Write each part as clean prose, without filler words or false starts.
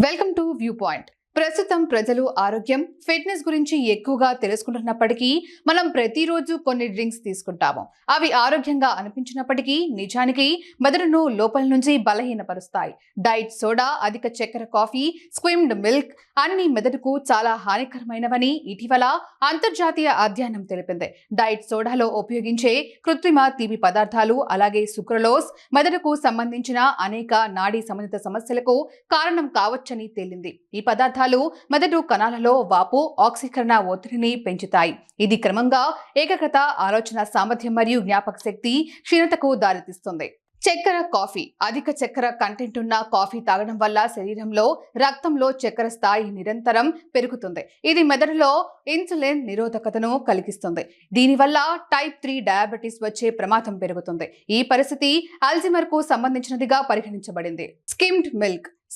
Welcome to view point. ప్రస్తుతం ప్రజలు ఆరోగ్యం, ఫిట్నెస్ గురించి ఎక్కువగా తెలుసుకుంటున్నప్పటికీ మనం ప్రతిరోజు కొన్ని డ్రింక్స్ తీసుకుంటాము. అవి ఆరోగ్యంగా అనిపించినప్పటికీ నిజానికి మెదడును లోపల నుంచి బలహీనపరుస్తాయి. డైట్ సోడా, అధిక చక్కెర కాఫీ, స్క్విమ్డ్ మిల్క్ అన్ని మెదడుకు చాలా హానికరమైనవని ఇటీవల అంతర్జాతీయ అధ్యయనం తెలిపింది. డైట్ సోడాలో ఉపయోగించే కృత్రిమ తీపి పదార్థాలు, అలాగే సుక్రలోస్ మెదడుకు సంబంధించిన అనేక నాడీ సంబంధిత సమస్యలకు కారణం కావచ్చని తేలింది. ఈ పదార్థాలు మెదడు కణాలలో వాపు, ఆక్సీకరణ ఒత్తిడిని పెంచుతాయి. ఇది క్రమంగా ఏకాగ్రత, ఆలోచన సామర్థ్యం మరియు జ్ఞాపక శక్తి క్షీణతకు దారితీస్తుంది. చక్కెర కాఫీ. అధిక చక్కెర కంటెంట్ ఉన్న కాఫీ తాగడం వల్ల శరీరంలో రక్తంలో చక్కెర స్థాయి నిరంతరం పెరుగుతుంది. ఇది మెదడులో ఇన్సులిన్ నిరోధకతను కలిగిస్తుంది. దీనివల్ల టైప్ 3 డయాబెటీస్ వచ్చే ప్రమాదం పెరుగుతుంది. ఈ పరిస్థితి అల్జీమర్ కు సంబంధించినదిగా పరిగణించబడింది.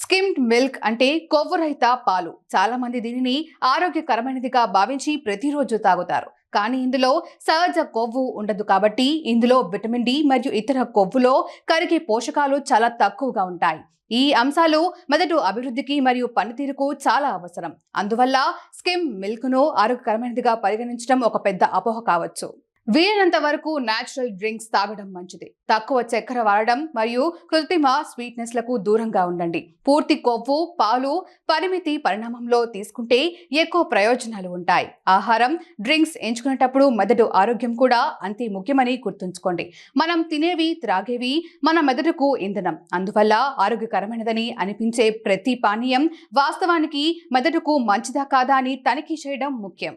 స్కిమ్డ్ మిల్క్ అంటే కొవ్వు రహిత పాలు. చాలా మంది దీనిని ఆరోగ్యకరమైనదిగా భావించి ప్రతిరోజు తాగుతారు. కానీ ఇందులో సహజ కొవ్వు ఉండదు కాబట్టి ఇందులో విటమిన్ డి మరియు ఇతర కొవ్వులో కరిగే పోషకాలు చాలా తక్కువగా ఉంటాయి. ఈ అంశాలు మెదడు అభివృద్ధికి మరియు పనితీరుకు చాలా అవసరం. అందువల్ల స్కిమ్ మిల్క్ ను ఆరోగ్యకరమైనదిగా పరిగణించడం ఒక పెద్ద అపోహ కావచ్చు. వీలైనంత వరకు న్యాచురల్ డ్రింక్స్ తాగడం మంచిది. తక్కువ చక్కెర వాడడం మరియు కృత్రిమ స్వీట్నెస్ లకు దూరంగా ఉండండి. పూర్తి కొవ్వు పాలు పరిమితి పరిణామంలో తీసుకుంటే ఎక్కువ ప్రయోజనాలు ఉంటాయి. ఆహారం, డ్రింక్స్ ఎంచుకునేటప్పుడు మెదడు ఆరోగ్యం కూడా అంతే ముఖ్యమని గుర్తుంచుకోండి. మనం తినేవి, త్రాగేవి మన మెదడుకు ఇంధనం. అందువల్ల ఆరోగ్యకరమైనదని అనిపించే ప్రతి పానీయం వాస్తవానికి మెదడుకు మంచిదా కాదా అని తనిఖీ చేయడం ముఖ్యం.